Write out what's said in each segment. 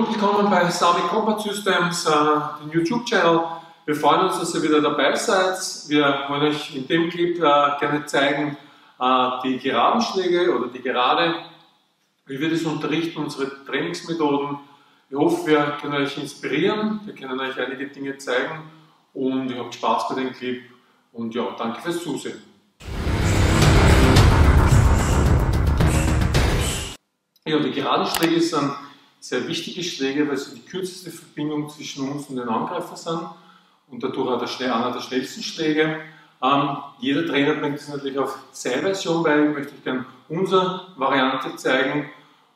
willkommen bei Sami Combat Systems, dem YouTube-Channel. Wir freuen uns, dass ihr wieder dabei seid. Wir wollen euch in dem Clip gerne zeigen, die geraden Schläge oder die Gerade, wie wir das unterrichten, unsere Trainingsmethoden. Ich hoffe, wir können euch inspirieren, wir können euch einige Dinge zeigen und ihr habt Spaß bei dem Clip. Und ja, danke fürs Zusehen. Ja, die geraden Schläge sind sehr wichtige Schläge, weil sie die kürzeste Verbindung zwischen uns und den Angreifer sind und dadurch auch einer der schnellsten Schläge. Jeder Trainer bringt es natürlich auf seine Version bei. Ich möchte euch gerne unsere Variante zeigen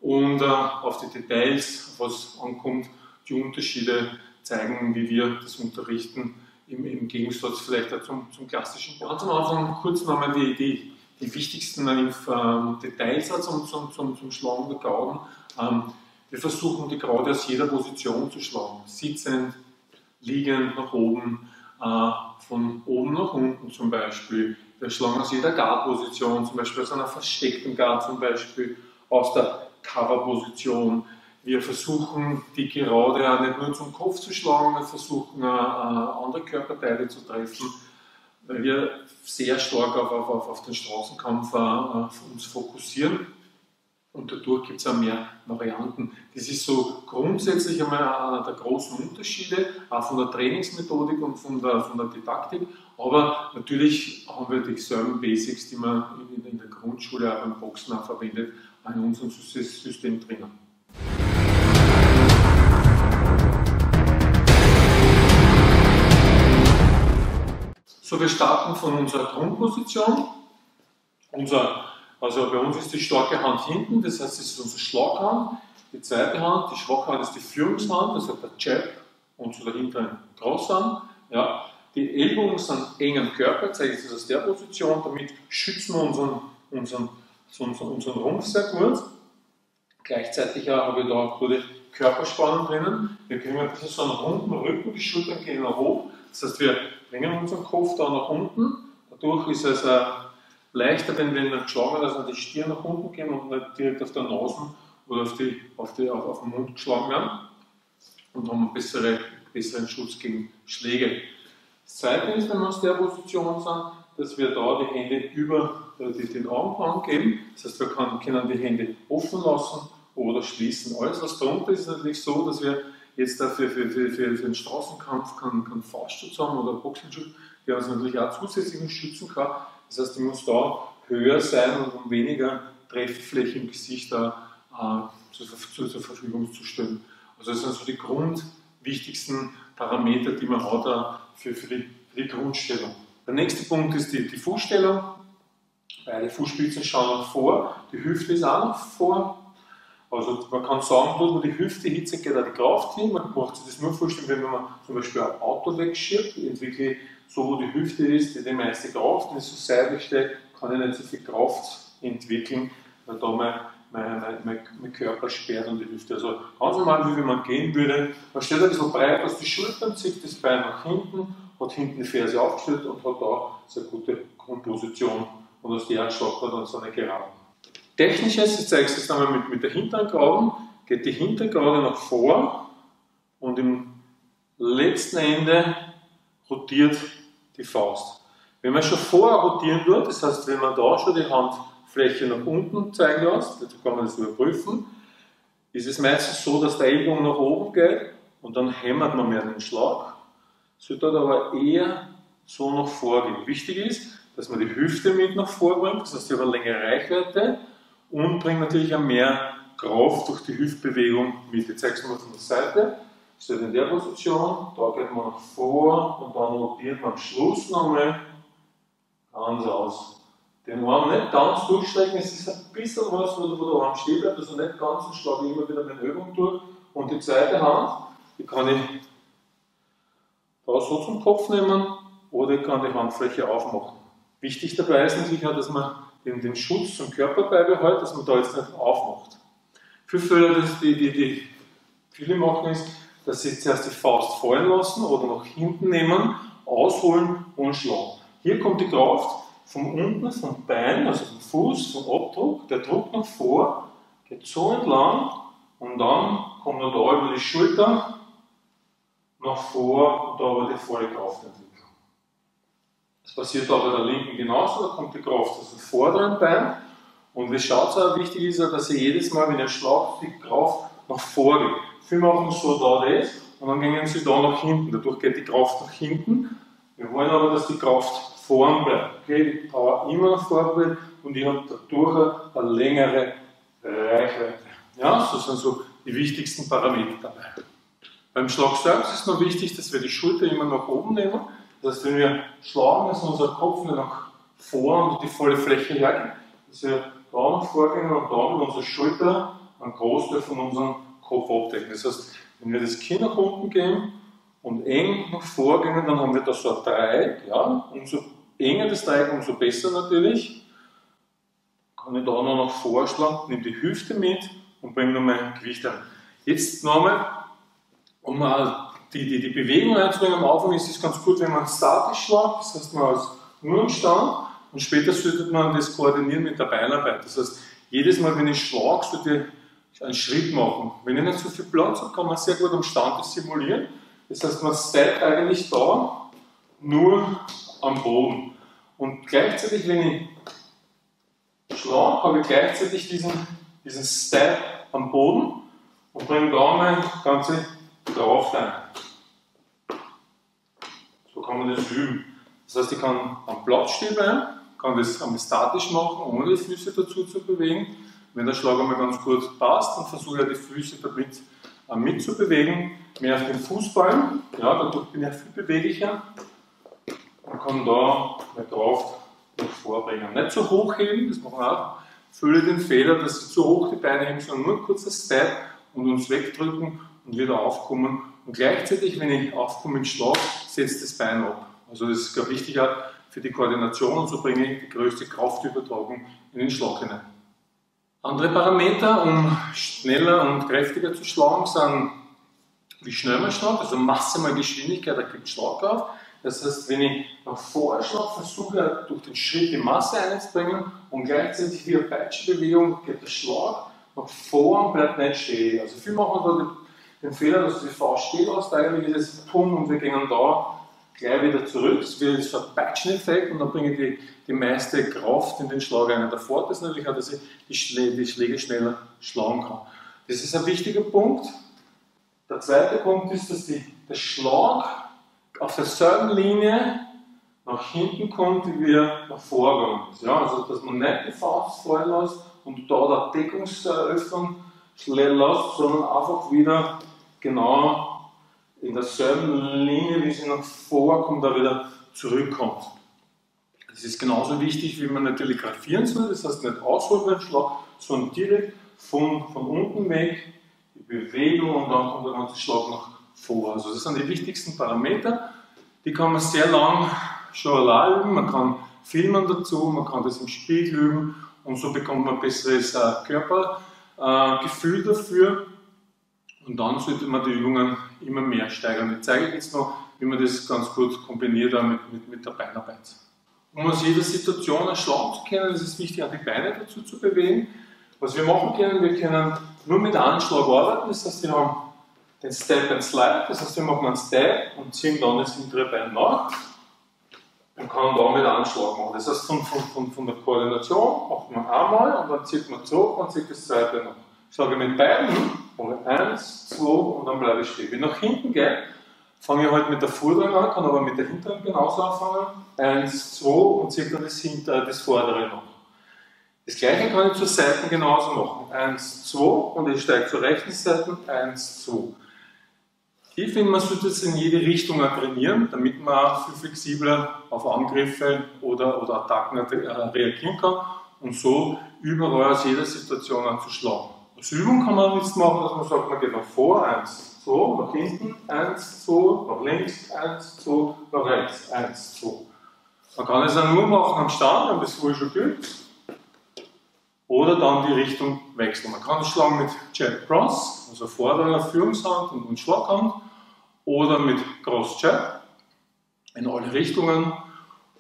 und auf die Details, auf was ankommt, die Unterschiede zeigen, wie wir das unterrichten, im Gegensatz vielleicht auch zum klassischen. Ganz am Anfang kurz nochmal die wichtigsten Details zum Schlagen der Gauden. Wir versuchen die Gerade aus jeder Position zu schlagen. Sitzend, liegend, nach oben, von oben nach unten zum Beispiel. Wir schlagen aus jeder Guard-Position, zum Beispiel aus einer versteckten Guard, zum Beispiel aus der Cover-Position. Wir versuchen die Gerade auch nicht nur zum Kopf zu schlagen, wir versuchen andere Körperteile zu treffen, weil wir sehr stark auf den Straßenkampf uns fokussieren. Und dadurch gibt es auch mehr Varianten. Das ist so grundsätzlich einmal einer der großen Unterschiede, auch von der Trainingsmethodik und von der Didaktik. Aber natürlich haben wir dieselben Basics, die man in der Grundschule auch beim Boxen auch verwendet, auch in unserem System drinnen. So, wir starten von unserer Grundposition. Also bei uns ist die starke Hand hinten, das heißt, es ist unsere Schlaghand. Die zweite Hand, die schwache Hand, ist die Führungshand, also der Jab und so dahinter ein Crossarm. Ja. Die Ellbogen sind eng am Körper, zeige ich das aus der Position, damit schützen wir unseren Rumpf sehr gut. Gleichzeitig habe ich da auch gute Körperspannung drinnen. Wir kriegen ein bisschen so einen runden Rücken, die Schultern gehen nach oben. Das heißt, wir bringen unseren Kopf da nach unten. Dadurch ist es leichter, wenn wir geschlagen werden, dass wir die Stirn nach unten gehen und nicht direkt auf der Nase oder auf den Mund geschlagen werden und haben einen besseren Schutz gegen Schläge. Das zweite ist, wenn wir aus der Position sind, dass wir da die Hände über den Augenbrauen geben. Das heißt, wir können die Hände offen lassen oder schließen. Alles, was drunter ist, natürlich so, dass wir jetzt dafür für den Straßenkampf keinen Faustschutz haben oder Boxenschutz, der uns natürlich auch zusätzlich schützen kann. Das heißt, die muss da höher sein und um weniger Trefffläche im Gesicht da zur Verfügung zu stellen. Also das sind so die grundwichtigsten Parameter, die man hat für die Grundstellung. Der nächste Punkt ist die Fußstellung. Beide Fußspitzen schauen nach vor, die Hüfte ist auch nach vor. Also man kann sagen, dort wo die Hüfte hitze geht auch die Kraft hin. Man macht sich das nur vorstellen, wenn man zum Beispiel ein Auto wegschiebt, entwickle ich so, wo die Hüfte ist, die meiste Kraft. Wenn es so seitlich steht, kann ich nicht so viel Kraft entwickeln, weil da mein Körper sperrt und die Hüfte. Also ganz normal, wie man gehen würde. Man steht ein bisschen breit aus die Schultern, zieht das Bein nach hinten, hat hinten die Ferse aufgestellt und hat da sehr gute Grundposition. Und aus der schlagt man dann so eine Gerade. Technisches, ich zeige es jetzt einmal mit der hinteren Gerade, geht die hintere Gerade nach vor und im letzten Ende rotiert die Faust. Wenn man schon vorher rotieren tut, das heißt, wenn man da schon die Handfläche nach unten zeigen lässt, dazu kann man das überprüfen, ist es meistens so, dass der Ellbogen nach oben geht und dann hämmert man mehr den Schlag. Sollte aber eher so nach vorgehen. Wichtig ist, dass man die Hüfte mit nach vorbringt, das heißt, ich habe eine längere Reichweite und bringt natürlich auch mehr Kraft durch die Hüftbewegung mit. Ich zeige es mal von der Seite. Steht in der Position, da geht man nach vor und dann rotiert man am Schluss nochmal ganz aus. Den Arm nicht ganz durchstrecken, es ist ein bisschen was, wo der Arm stehen bleibt, also nicht ganz und schlage immer wieder eine Übung durch. Und die zweite Hand, die kann ich da so zum Kopf nehmen oder ich kann die Handfläche aufmachen. Wichtig dabei ist natürlich auch, dass man den Schutz zum Körper beibehält, dass man da jetzt nicht aufmacht. Viele Fehler, die viele machen, ist, dass sie zuerst die Faust fallen lassen oder nach hinten nehmen, ausholen und schlagen. Hier kommt die Kraft von unten, vom Bein, also vom Fuß, vom Abdruck, der Druck nach vor, geht so entlang und dann kommt er da über die Schulter nach vor und da aber die volle Kraftentwicklung. Das passiert auch bei der linken genauso, da kommt die Kraft aus dem vorderen Bein. Und wie schaut es auch, wichtig ist ja, dass ihr jedes Mal, wenn ihr schlagt, die Kraft nach vorne geht. Viele machen so da das und dann gehen sie da nach hinten. Dadurch geht die Kraft nach hinten. Wir wollen aber, dass die Kraft vorn bleibt. Okay, die Power immer nach vorne bleibt und ich habe dadurch eine längere Reichweite. Ja, das sind so die wichtigsten Parameter dabei. Beim Schlag selbst ist noch wichtig, dass wir die Schulter immer nach oben nehmen. Das heißt, wenn wir schlagen, dass unser Kopf nicht nach vorn und die volle Fläche hergeht, dass wir da nach vorgehen und da mit unserer Schulter einen Großteil von unserem Kopf abdecken. Das heißt, wenn wir das Kinn nach unten gehen und eng nach vorgehen, dann haben wir da so ein Dreieck. Ja? Umso enger das Dreieck, umso besser natürlich. Kann ich da noch nach vorschlagen, nehme die Hüfte mit und bringe noch mein Gewicht an. Jetzt nochmal, um die Bewegung einzubringen am Anfang, ist es ganz gut, wenn man statisch schlagt, das heißt, man ist nur im Stand und später sollte man das koordinieren mit der Beinarbeit. Das heißt, jedes Mal, wenn ich schlage, sollte ich einen Schritt machen. Wenn ich nicht so viel Platz habe, kann man sehr gut am Stand das simulieren. Das heißt, man steigt eigentlich da nur am Boden. Und gleichzeitig, wenn ich schlage, habe ich gleichzeitig diesen Step am Boden und bringe da meine ganze Kraft ein. So kann man das üben. Das heißt, ich kann am Platz stehen bleiben, kann das statisch machen, ohne die Füße dazu zu bewegen. Wenn der Schlag einmal ganz gut passt, dann versuche ich die Füße damit mitzubewegen. Mehr auf den Fußballen, ja, dadurch bin ich viel beweglicher und kann da meine Kraft nach vorbringen. Nicht zu hoch heben, das machen auch viele den Fehler, dass sie zu hoch die Beine heben, sondern nur ein kurzer Step und uns wegdrücken und wieder aufkommen. Und gleichzeitig, wenn ich aufkomme mit Schlag, setzt das Bein ab. Also das ist ganz wichtig auch für die Koordination und so bringe ich die größte Kraftübertragung in den Schlag hinein. Andere Parameter, um schneller und kräftiger zu schlagen, sind, wie schnell man schlagt, also maximale Geschwindigkeit, da gibt Schlagkraft. Das heißt, wenn ich nach vorne schlage, versuche ich durch den Schritt die Masse einzubringen und gleichzeitig wie eine Peitschenbewegung geht der Schlag nach vorne und bleibt nicht stehen. Also viele machen da den Fehler, dass du die Faust stehen lässt, eigentlich ist es Pum und wir gehen da gleich wieder zurück. Das wird so ein Peitscheneffekt und dann bringe ich die meiste Kraft in den Schlag ein. Der Vorteil ist natürlich auch, dass ich die Schläge schneller schlagen kann. Das ist ein wichtiger Punkt. Der zweite Punkt ist, dass der Schlag auf derselben Linie nach hinten kommt, wie wir nach vorgegangen ist. Ja, also, dass man nicht die Faust fallen lässt und da der Deckungsöffnung lässt, sondern einfach wieder genau in derselben Linie, wie sie nach vorkommt, da wieder zurückkommt. Das ist genauso wichtig, wie man nicht telegrafieren soll, das heißt nicht ausholen beim Schlag, sondern direkt von unten weg, die Bewegung und dann kommt der ganze Schlag nach vor. Also das sind die wichtigsten Parameter, die kann man sehr lang schon allein üben, man kann filmen dazu, man kann das im Spiegel üben und so bekommt man ein besseres Körpergefühl dafür. Und dann sollte man die Übungen immer mehr steigern. Ich zeige jetzt noch, wie man das ganz gut kombiniert mit der Beinarbeit. Um aus jeder Situation einen Schlag zu können, ist es wichtig, auch die Beine dazu zu bewegen. Was wir machen können, wir können nur mit einem Schlag arbeiten. Das heißt, wir haben den Step and Slide. Das heißt, wir machen einen Step und ziehen dann das hintere Bein nach. Man kann da mit einem Schlag machen. Das heißt, von der Koordination macht man einmal und dann zieht man zurück und zieht das zweite nach. Schlage mit beiden, mache 1, 2 und dann bleibe ich stehen. Wenn ich nach hinten gehe, fange ich halt mit der vorderen an, kann aber mit der hinteren genauso anfangen. 1, 2 und ziehe dann das vordere noch. Das gleiche kann ich zur Seite genauso machen. 1, 2 und ich steige zur rechten Seite, 1, 2. Ich finde, man sollte es in jede Richtung trainieren, damit man auch viel flexibler auf Angriffe oder Attacken reagieren kann und so überall aus jeder Situation anzuschlagen. Als Übung kann man jetzt machen, dass man sagt, man geht nach vor, 1, 2, nach hinten, 1, 2, nach links, 1, 2, nach rechts, 1, 2. Man kann es auch nur machen am Stand, wenn das vorher schon gilt. Oder dann die Richtung wechseln. Man kann es schlagen mit Jab Cross, also vorderer Führungshand und Schlaghand, oder mit Cross Jab in alle Richtungen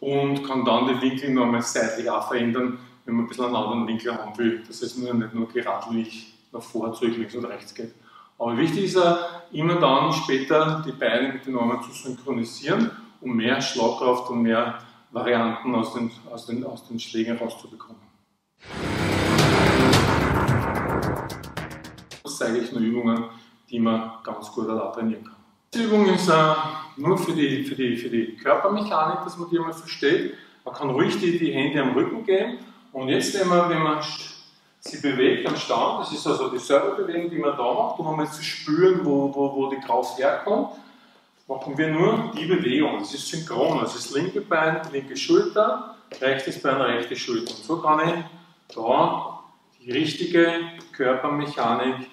und kann dann den Winkel nochmal seitlich auch verändern, wenn man ein bisschen einen anderen Winkel haben will. Das heißt nicht nur geradlinig nach vor, zurück, links und rechts geht. Aber wichtig ist ja, immer dann später die Beine mit den Armen zu synchronisieren, um mehr Schlagkraft und mehr Varianten aus den Schlägen rauszubekommen. Das zeige ich nur Übungen, die man ganz gut trainieren kann. Die Übung ist nur für die Körpermechanik, dass man die einmal versteht. Man kann ruhig die Hände am Rücken geben. Und jetzt, wenn man sie bewegt am Stand, das ist also dieselbe Bewegung, die man da macht, um einmal zu spüren, wo die Kraft herkommt, machen wir nur die Bewegung. Das ist synchron. Das ist das linke Bein, linke Schulter, rechtes Bein, rechte Schulter. Und so kann ich da die richtige Körpermechanik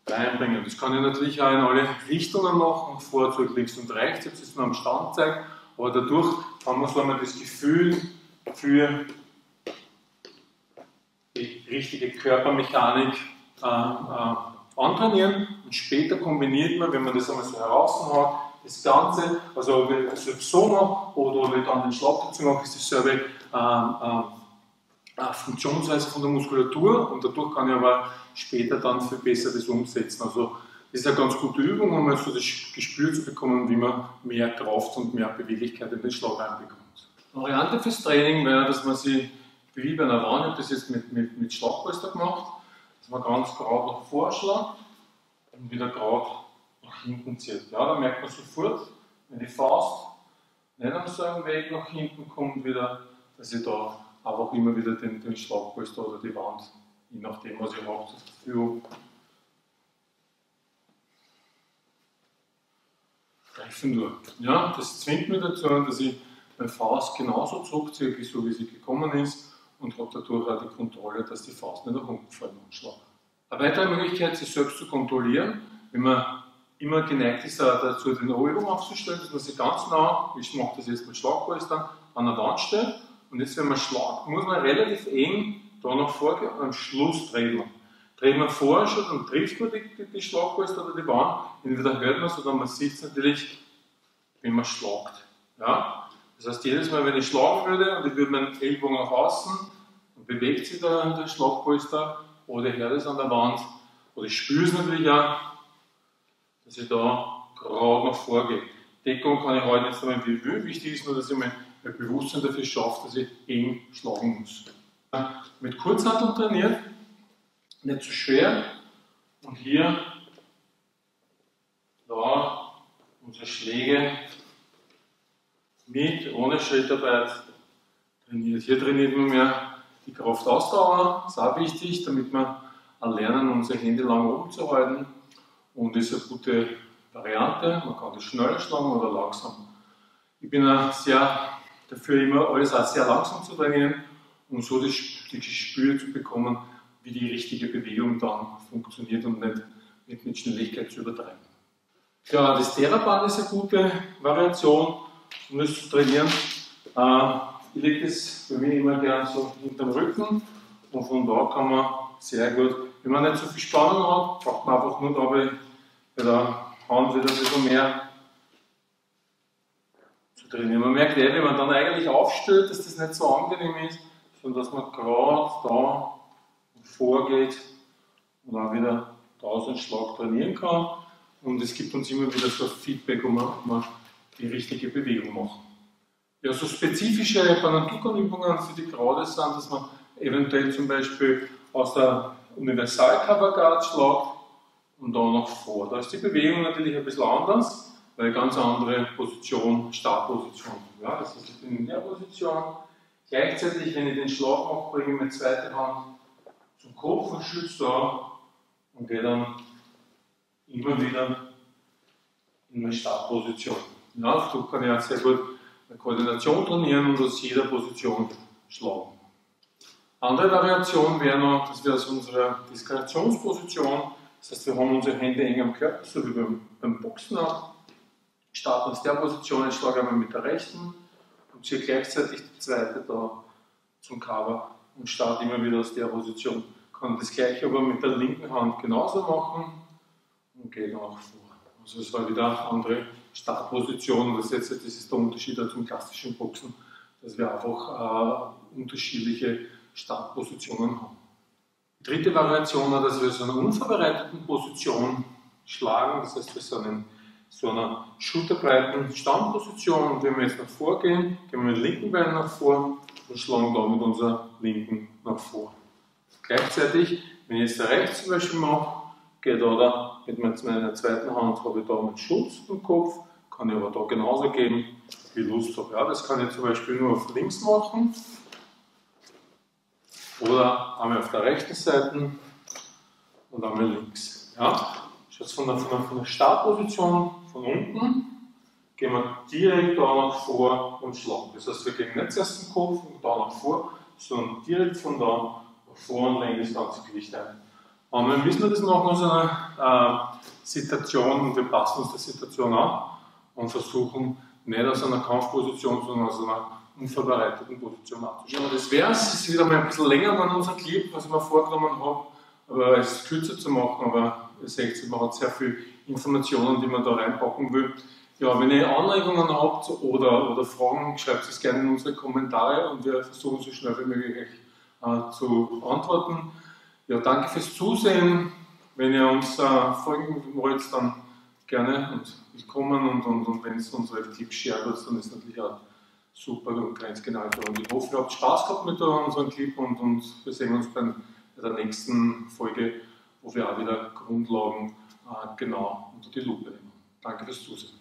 reinbringen. Das kann ich natürlich auch in alle Richtungen machen, vor, zurück, links und rechts. Ich habe es jetzt nur am Stand gezeigt, aber dadurch haben wir so einmal das Gefühl für die richtige Körpermechanik antrainieren und später kombiniert man, wenn man das einmal so heraus hat, das Ganze, also wenn ich es so mache oder wenn ich dann den Schlag dazu mache, ist dasselbe Funktionsweise von der Muskulatur und dadurch kann ich aber später dann viel besser das umsetzen. Also das ist eine ganz gute Übung, um mal so das Gespür zu bekommen, wie man mehr Kraft und mehr Beweglichkeit in den Schlag reinbekommt. Eine Variante fürs Training wäre, dass man sich wie bei einer Wand, ich habe das jetzt mit Schlagpolster gemacht, dass man ganz gerade nach vorne schlägt und wieder gerade nach hinten zieht. Ja, da merkt man sofort, wenn die Faust nicht am selben Weg nach hinten kommt, wieder, dass ich da einfach immer wieder den Schlagpolster oder die Wand, je nachdem, was ich habe, zur Verfügung treffen nur. Ja, das zwingt mich dazu, dass ich meine Faust genauso zurückziehe, so wie sie gekommen ist und habe dadurch auch die Kontrolle, dass die Faust nicht nach unten fällt beim Schlag. Eine weitere Möglichkeit, sich selbst zu kontrollieren, wenn man immer geneigt ist, dazu den Ellbogen aufzustellen, dass man sich ganz nah, ich mache das jetzt mit Schlagpolstern, an der Wand stellt. Und jetzt, wenn man schlagt, muss man relativ eng da nach vorgehen und am Schluss dreht man. Dreht man vorher schon, dann trifft man die Schlagpolster oder die Wand, entweder hört man es oder man sieht es natürlich, wenn man schlagt. Ja? Das heißt, jedes Mal, wenn ich schlagen würde und ich würde meinen Ellbogen nach außen, dann bewegt sich der Schlagpolster oder ich höre das an der Wand oder ich spüre es natürlich auch, dass ich da gerade nach vorgehe. Deckung kann ich heute nicht sagen, wie ich will. Wichtig ist nur, dass ich mein Bewusstsein dafür schaffe, dass ich eng schlagen muss. Mit Kurzhanteln trainiert, nicht zu schwer. Und hier, da, unsere Schläge mit, ohne Schrittarbeit trainiert. Hier trainiert man mehr die Kraftausdauer, das ist auch wichtig, damit wir lernen, unsere Hände lang oben zu halten. Und das ist eine gute Variante, man kann das schneller schlagen oder langsam. Ich bin auch sehr dafür, immer alles auch sehr langsam zu trainieren, um so das Gespür zu bekommen, wie die richtige Bewegung dann funktioniert und nicht mit Schnelligkeit zu übertreiben. Ja, das Theraband ist eine gute Variation, um das zu trainieren. Ich lege das bei mir immer gerne so hinterm Rücken und von da kann man sehr gut, wenn man nicht so viel Spannung hat, braucht man einfach nur dabei bei der Hand wieder ein bisschen mehr zu trainieren. Man merkt wenn man dann eigentlich aufstellt, dass das nicht so angenehm ist, sondern dass man gerade da vorgeht und auch wieder da so einen Schlag trainieren kann. Und es gibt uns immer wieder so ein Feedback, ob wir die richtige Bewegung machen. Ja, so spezifische Banantukan-Übungen für die Gerade sind, dass man eventuell zum Beispiel aus der Universal-Cover-Guard schlägt und dann nach vor. Da ist die Bewegung natürlich ein bisschen anders, weil eine ganz andere Position, Startposition. Ja, das heißt, ich bin in der Position. Gleichzeitig, wenn ich den Schlag mache, bringe ich meine zweite Hand zum Kopf und schütze da und gehe dann immer wieder in meine Startposition. Ja, so kann ich auch sehr gut eine Koordination trainieren und aus jeder Position schlagen. Andere Variation wäre noch, dass wir aus unserer Diskretionsposition, das heißt, wir haben unsere Hände eng am Körper, so wie beim Boxen auch, starten aus der Position, ich schlage einmal mit der rechten und ziehe gleichzeitig die zweite da zum Cover und starte immer wieder aus der Position. Kann das gleiche aber mit der linken Hand genauso machen und gehe dann auch vor. Also es war wieder eine andere Startposition. Das ist der Unterschied zum klassischen Boxen, dass wir einfach unterschiedliche Startpositionen haben. dritte Variation war, dass wir so eine unvorbereiteten Position schlagen. Das heißt, wir sind in so einer schulterbreiten Standposition und wenn wir jetzt nach vor gehen, gehen wir mit dem linken Bein nach vor und schlagen da mit unserer linken nach vor. Gleichzeitig, wenn ich jetzt rechts zum Beispiel mache, gehe da mit meiner zweiten Hand, habe ich da mit Schutz im Kopf, kann ich aber da genauso geben, wie ich Lust habe. Ja, das kann ich zum Beispiel nur auf links machen oder einmal auf der rechten Seite und einmal links. Ja. Jetzt von der Startposition von unten gehen wir direkt da nach vor und schlagen. Das heißt, wir gehen nicht zuerst den Kopf und da nach vor, sondern direkt von da nach vor und legen das ganze Gewicht ein. Und wir müssen das machen aus einer Situation und wir passen uns der Situation an und versuchen nicht aus einer Kampfposition, sondern aus einer unvorbereiteten Position anzuschauen. Ja, das wäre es. Es ist wieder mal ein bisschen länger an unserem Clip, was ich mir vorgenommen habe, aber es kürzer zu machen, aber ihr seht, man hat sehr viele Informationen, die man da reinpacken will. Ja, wenn ihr Anregungen habt oder Fragen, schreibt es gerne in unsere Kommentare und wir versuchen so schnell wie möglich zu antworten. Ja, danke fürs Zusehen. Wenn ihr uns folgen wollt, dann gerne und willkommen und wenn es unsere Tipps shared, dann ist es natürlich auch super und ganz genau. Und ich hoffe, ihr habt Spaß gehabt mit unserem Clip und wir sehen uns bei der nächsten Folge, wo wir auch wieder Grundlagen genau unter die Lupe nehmen. Danke fürs Zusehen.